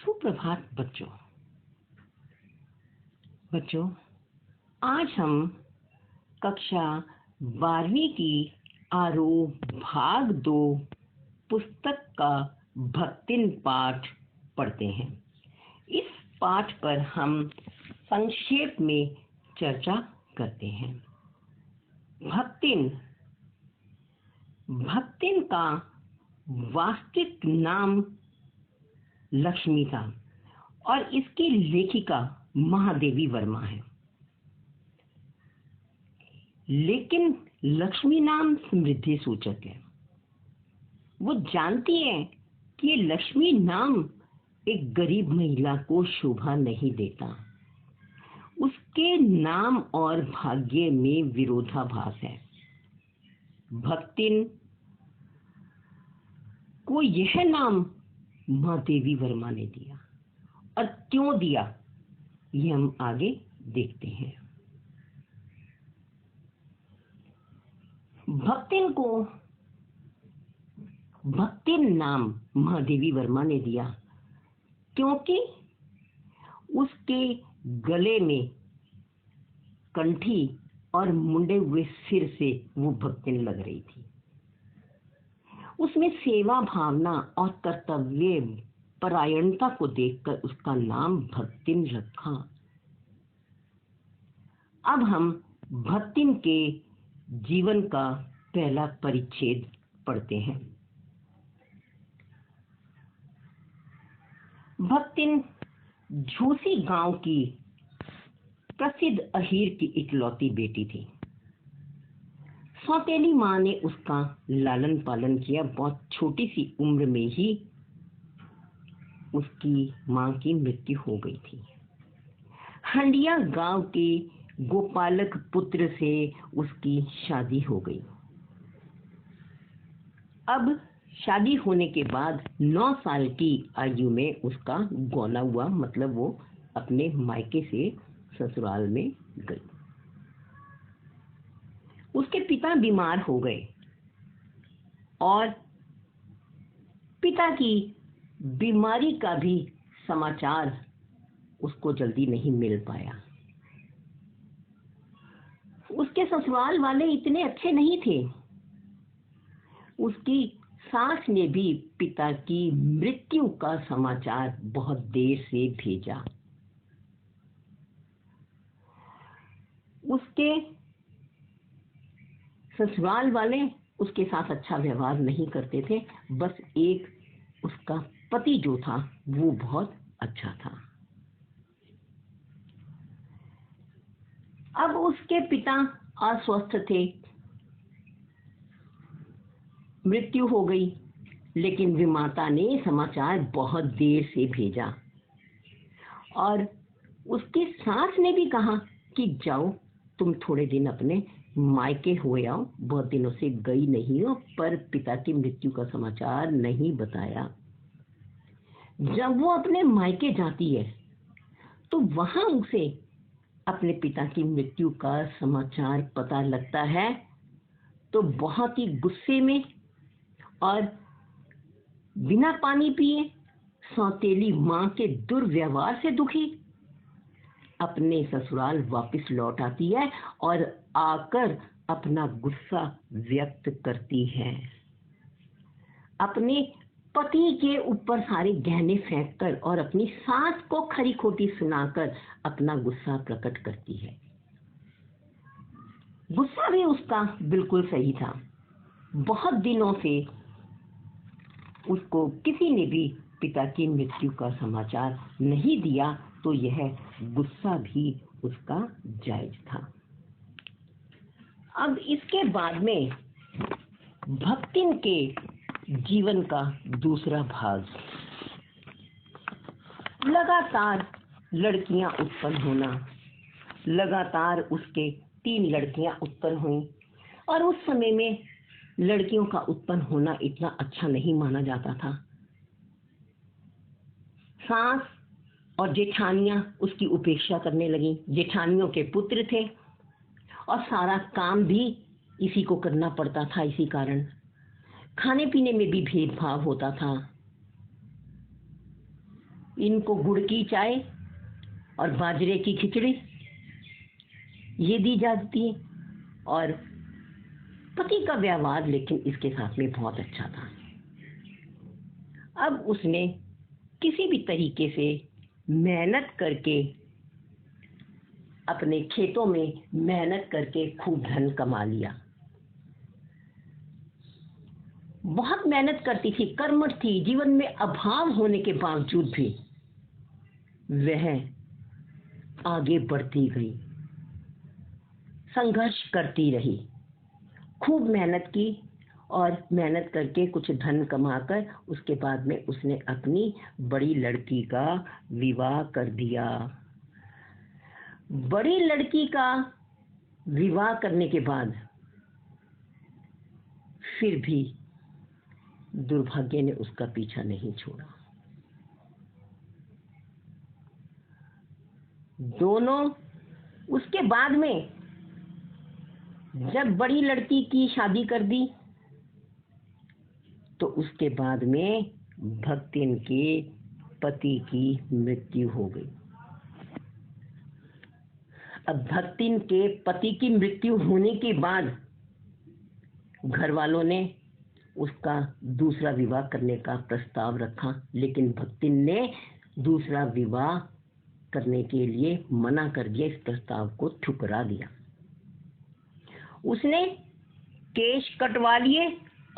सुप्रभात बच्चों। आज हम कक्षा 12वीं की आरोह भाग 2 पुस्तक का भक्तिन पाठ पढ़ते हैं। इस पाठ पर हम संक्षेप में चर्चा करते हैं। भक्तिन का वास्तविक नाम लक्ष्मी था और इसकी लेखिका महादेवी वर्मा है। लेकिन लक्ष्मी नाम समृद्धि सूचक है। वो जानती है कि ये लक्ष्मी नाम एक गरीब महिला को शोभा नहीं देता। उसके नाम और भाग्य में विरोधाभास है। भक्तिन को यह नाम महादेवी वर्मा ने दिया और क्यों दिया ये हम आगे देखते हैं। भक्तिन नाम महादेवी वर्मा ने दिया क्योंकि उसके गले में कंठी और मुंडे हुए सिर से वो भक्तिन लग रही थी। उसमें सेवा भावना और कर्तव्य परायणता को देखकर उसका नाम भक्तिन रखा। अब हम भक्तिन के जीवन का पहला परिच्छेद पढ़ते हैं। भक्तिन झूसी गांव की प्रसिद्ध अहीर की इकलौती बेटी थी। सौतेली माँ ने उसका लालन पालन किया। बहुत छोटी सी उम्र में ही उसकी माँ की मृत्यु हो गई थी। हंडिया गांव के गोपालक पुत्र से उसकी शादी हो गई। अब शादी होने के बाद 9 साल की आयु में उसका गौना हुआ, मतलब वो अपने मायके से ससुराल में गई। उसके पिता बीमार हो गए और पिता की बीमारी का भी समाचार उसको जल्दी नहीं मिल पाया। उसके ससुराल वाले इतने अच्छे नहीं थे। उसकी सास ने भी पिता की मृत्यु का समाचार बहुत देर से भेजा। उसके ससुराल वाले उसके साथ अच्छा व्यवहार नहीं करते थे। बस एक उसका पति जो था वो बहुत अच्छा था। अब उसके पिता अस्वस्थ थे, मृत्यु हो गई, लेकिन विमाता ने समाचार बहुत देर से भेजा और उसकी सास ने भी कहा कि जाओ तुम थोड़े दिन अपने मायके हो आओ। बहुत दिनों से गई नहीं हो, पर पिता की मृत्यु का समाचार नहीं बताया। जब वो अपने मायके जाती है तो वहां उसे अपने पिता की मृत्यु का समाचार पता लगता है। तो बहुत ही गुस्से में और बिना पानी पिए, सौतेली माँ के दुर्व्यवहार से दुखी अपने ससुराल वापस लौट आती है और आकर अपना गुस्सा व्यक्त करती है। अपने पति के ऊपर सारे गहने फेंककर और अपनी सास को खरी खोटी सुनाकर अपना गुस्सा प्रकट करती है। गुस्सा भी उसका बिल्कुल सही था। बहुत दिनों से उसको किसी ने भी पिता की मृत्यु का समाचार नहीं दिया, तो यह गुस्सा भी उसका जायज था। अब इसके बाद में भक्तिन के जीवन का दूसरा भाग। लगातार लड़कियां उत्पन्न होना। लगातार उसके 3 लड़कियां उत्पन्न हुई और उस समय में लड़कियों का उत्पन्न होना इतना अच्छा नहीं माना जाता था। सास और जेठानियां उसकी उपेक्षा करने लगी। जेठानियों के पुत्र थे और सारा काम भी इसी को करना पड़ता था। इसी कारण खाने पीने में भी भेदभाव होता था। इनको गुड़ की चाय और बाजरे की खिचड़ी ये दी जाती है। और पति का व्यवहार लेकिन इसके साथ में बहुत अच्छा था। अब उसने किसी भी तरीके से मेहनत करके अपने खेतों में मेहनत करके खूब धन कमा लिया। बहुत मेहनत करती थी, कर्मठ थी, जीवन में अभाव होने के बावजूद भी वह आगे बढ़ती गई, संघर्ष करती रही, खूब मेहनत की और मेहनत करके कुछ धन कमाकर उसके बाद में उसने अपनी बड़ी लड़की का विवाह कर दिया। बड़ी लड़की का विवाह करने के बाद फिर भी दुर्भाग्य ने उसका पीछा नहीं छोड़ा। दोनों उसके बाद में जब बड़ी लड़की की शादी कर दी तो उसके बाद में भक्तिन के पति की मृत्यु हो गई। अब भक्तिन के पति की मृत्यु होने के बाद घर वालों ने उसका दूसरा विवाह करने का प्रस्ताव रखा, लेकिन भक्तिन ने दूसरा विवाह करने के लिए मना कर दिया, इस प्रस्ताव को ठुकरा दिया। उसने केश कटवा लिए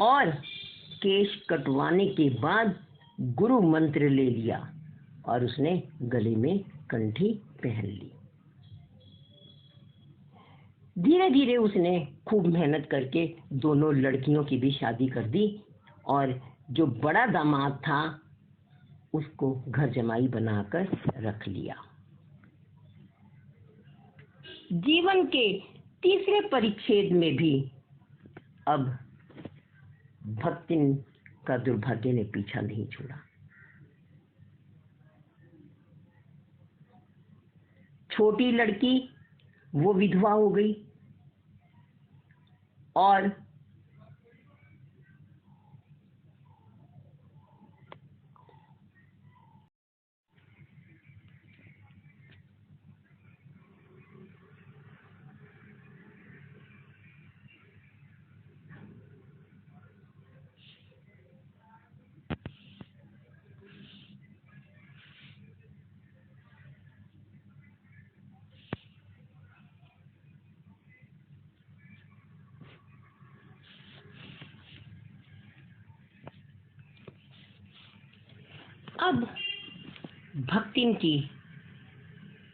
और केश कटवाने के बाद गुरु मंत्र ले लिया और उसने गले में कंठी पहन ली। धीरे धीरे उसने खूब मेहनत करके दोनों लड़कियों की भी शादी कर दी और जो बड़ा दामाद था उसको घर जमाई बनाकर रख लिया। जीवन के तीसरे परिच्छेद में भी अब भक्तिन का दुर्भाग्य ने पीछा नहीं छोड़ा। छोटी लड़की वो विधवा हो गई और अब भक्तिन की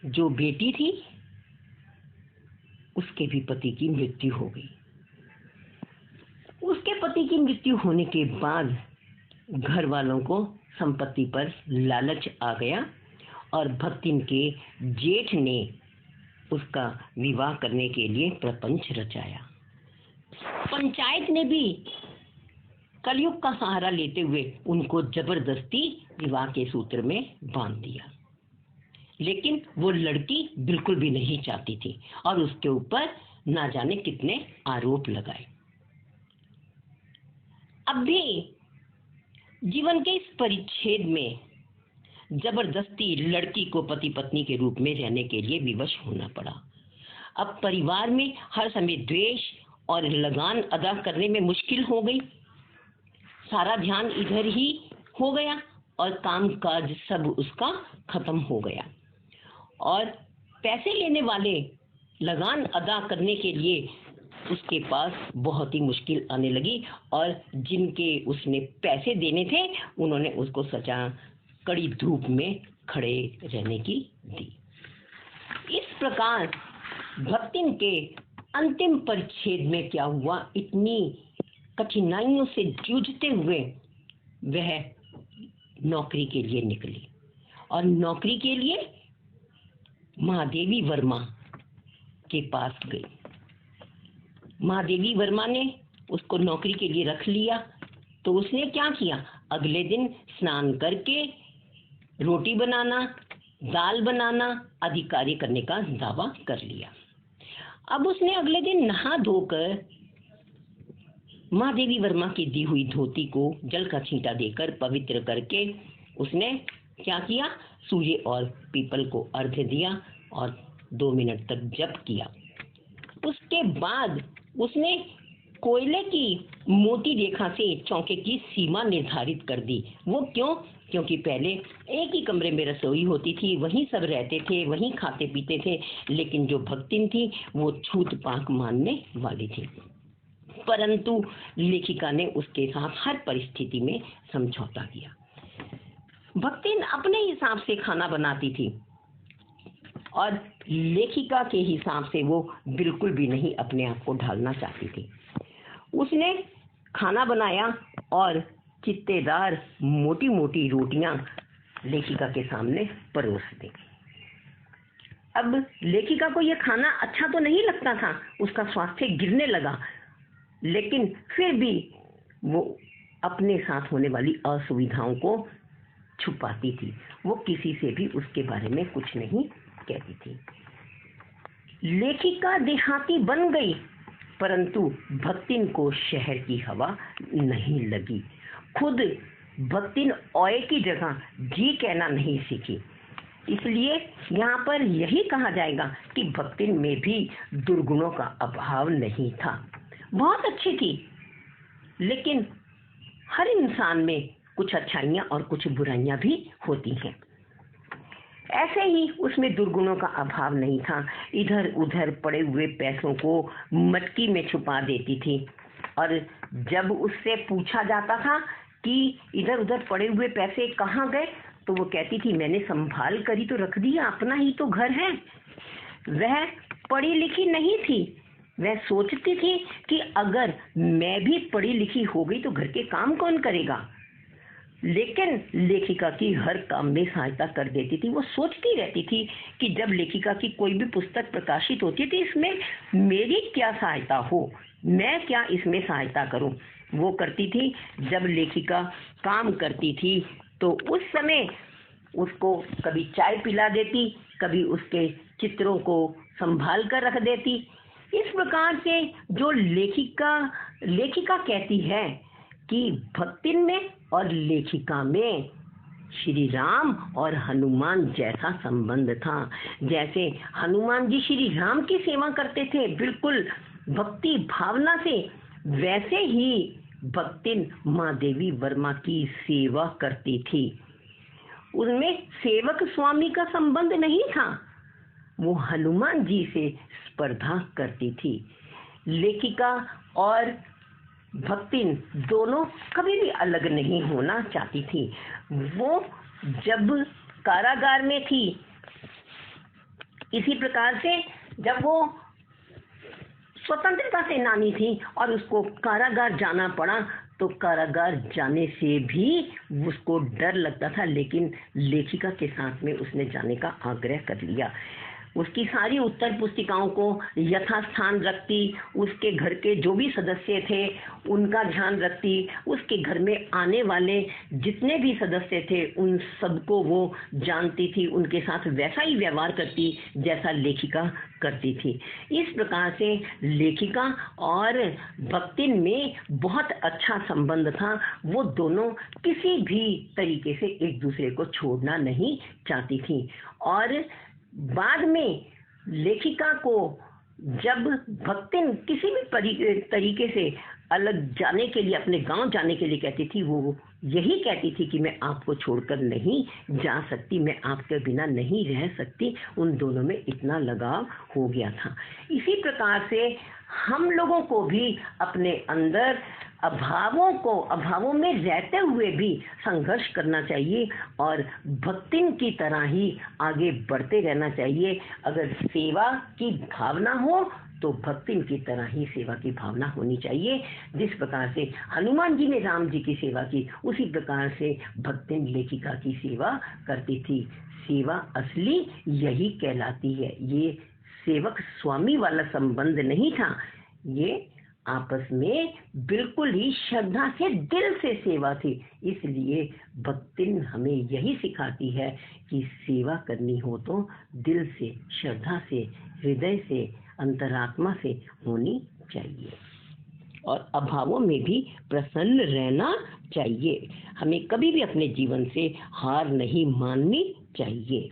जो बेटी थी उसके भी पति की मृत्यु हो गई। उसके पति की मृत्यु होने के बाद घर वालों को संपत्ति पर लालच आ गया और भक्तिन के जेठ ने उसका विवाह करने के लिए प्रपंच रचाया। पंचायत ने भी कलयुग का सहारा लेते हुए उनको जबरदस्ती विवाह के सूत्र में बांध दिया, लेकिन वो लड़की बिल्कुल भी नहीं चाहती थी और उसके ऊपर ना जाने कितने आरोप लगाए। अब भी जीवन के इस परिच्छेद में जबरदस्ती लड़की को पति पत्नी के रूप में रहने के लिए विवश होना पड़ा। अब परिवार में हर समय द्वेष और लगान अदा करने में मुश्किल हो गई। सारा ध्यान इधर ही हो गया और काम काज सब उसका खत्म हो गया और पैसे लेने वाले लगान अदा करने के लिए उसके पास बहुत ही मुश्किल आने लगी और जिनके उसने पैसे देने थे उन्होंने उसको सजा कड़ी धूप में खड़े रहने की दी। इस प्रकार भक्तिन के अंतिम परिच्छेद में क्या हुआ, इतनी कठिनाइयों से जूझते हुए वह नौकरी के लिए निकली और नौकरी के लिए महादेवी वर्मा के पास गई। महादेवी वर्मा ने उसको नौकरी के लिए रख लिया तो उसने क्या किया, अगले दिन स्नान करके रोटी बनाना, दाल बनाना आदि कार्य करने का दावा कर लिया। अब उसने अगले दिन नहा धोकर महादेवी वर्मा की दी हुई धोती को जल का छींटा देकर पवित्र करके उसने क्या किया? सूर्य और पीपल को अर्घ्य दिया और 2 मिनट तक जप किया। उसके बाद उसने कोयले की मोटी रेखा से चौके की सीमा निर्धारित कर दी। वो क्यों? क्योंकि पहले एक ही कमरे में रसोई होती थी, वहीं सब रहते थे, वहीं खाते पीते थे, लेकिन जो भक्तिन थी वो छूत पाक मानने वाली थी। परंतु लेखिका ने उसके साथ हर परिस्थिति में समझौता किया। भक्तिन अपने हिसाब से खाना बनाती थी और लेखिका के हिसाब से वो बिल्कुल भी नहीं अपने आप को ढालना चाहती थी। उसने खाना बनाया और चित्तेदार मोटी मोटी रोटियां लेखिका के सामने परोस दी। अब लेखिका को यह खाना अच्छा तो नहीं लगता था, उसका स्वास्थ्य गिरने लगा, लेकिन फिर भी वो अपने साथ होने वाली असुविधाओं को छुपाती थी। वो किसी से भी उसके बारे में कुछ नहीं कहती थी। लेखिका देहाती बन गई, परंतु भक्तिन को शहर की हवा नहीं लगी। खुद भक्तिन ओए की जगह जी कहना नहीं सीखी। इसलिए यहाँ पर यही कहा जाएगा कि भक्तिन में भी दुर्गुणों का अभाव नहीं था। बहुत अच्छी थी, लेकिन हर इंसान में कुछ अच्छाइयाँ और कुछ बुराइयाँ भी होती हैं। ऐसे ही उसमें दुर्गुणों का अभाव नहीं था। इधर उधर पड़े हुए पैसों को मटकी में छुपा देती थी, और जब उससे पूछा जाता था कि इधर उधर पड़े हुए पैसे कहाँ गए, तो वो कहती थी मैंने संभाल कर ही तो रख दिया, अपना ही तो घर है। वह पढ़ी लिखी नहीं थी। वह सोचती थी कि अगर मैं भी पढ़ी लिखी हो गई तो घर के काम कौन करेगा। लेकिन लेखिका की हर काम में सहायता कर देती थी। वो सोचती रहती थी कि जब लेखिका की कोई भी पुस्तक प्रकाशित होती थी, इसमें मेरी क्या सहायता हो, मैं क्या इसमें सहायता करूं। वो करती थी। जब लेखिका काम करती थी तो उस समय उसको कभी चाय पिला देती, कभी उसके चित्रों को संभाल कर रख देती। इस प्रकार से जो लेखिका कहती है कि भक्तिन में और लेखिका में श्री राम और हनुमान जैसा संबंध था। जैसे हनुमान जी श्री राम की सेवा करते थे बिल्कुल भक्ति भावना से, वैसे ही भक्तिन माँ देवी वर्मा की सेवा करती थी। उनमें सेवक स्वामी का संबंध नहीं था, वो हनुमान जी से स्पर्धा करती थी। लेखिका और भक्तिन दोनों कभी भी अलग नहीं होना चाहती थी। वो जब कारागार में थी, इसी प्रकार से जब वो स्वतंत्रता सेनानी थी और उसको कारागार जाना पड़ा, तो कारागार जाने से भी उसको डर लगता था, लेकिन लेखिका के साथ में उसने जाने का आग्रह कर लिया। उसकी सारी उत्तर पुस्तिकाओं को यथास्थान रखती, उसके घर के जो भी सदस्य थे उनका ध्यान रखती, उसके घर में आने वाले जितने भी सदस्य थे उन सबको वो जानती थी, उनके साथ वैसा ही व्यवहार करती जैसा लेखिका करती थी। इस प्रकार से लेखिका और भक्तिन में बहुत अच्छा संबंध था। वो दोनों किसी भी तरीके से एक दूसरे को छोड़ना नहीं चाहती थी। और बाद में लेखिका को जब भक्तिन किसी भी तरीके से अलग जाने के लिए, अपने गांव जाने के लिए कहती थी, वो यही कहती थी कि मैं आपको छोड़कर नहीं जा सकती, मैं आपके बिना नहीं रह सकती। उन दोनों में इतना लगाव हो गया था। इसी प्रकार से हम लोगों को भी अपने अंदर अभावों में रहते हुए भी संघर्ष करना चाहिए और भक्तिन की तरह ही आगे बढ़ते रहना चाहिए। अगर सेवा की भावना हो तो भक्तिन की तरह ही सेवा की भावना होनी चाहिए। जिस प्रकार से हनुमान जी ने राम जी की सेवा की, उसी प्रकार से भक्तिन लेखिका की सेवा करती थी। सेवा असली यही कहलाती है। ये सेवक स्वामी वाला संबंध नहीं था, ये आपस में बिल्कुल ही श्रद्धा से दिल से सेवा थी। इसलिए भक्तिन हमें यही सिखाती है कि सेवा करनी हो तो दिल से, श्रद्धा से, हृदय से, अंतरात्मा से होनी चाहिए। और अभावों में भी प्रसन्न रहना चाहिए। हमें कभी भी अपने जीवन से हार नहीं माननी चाहिए।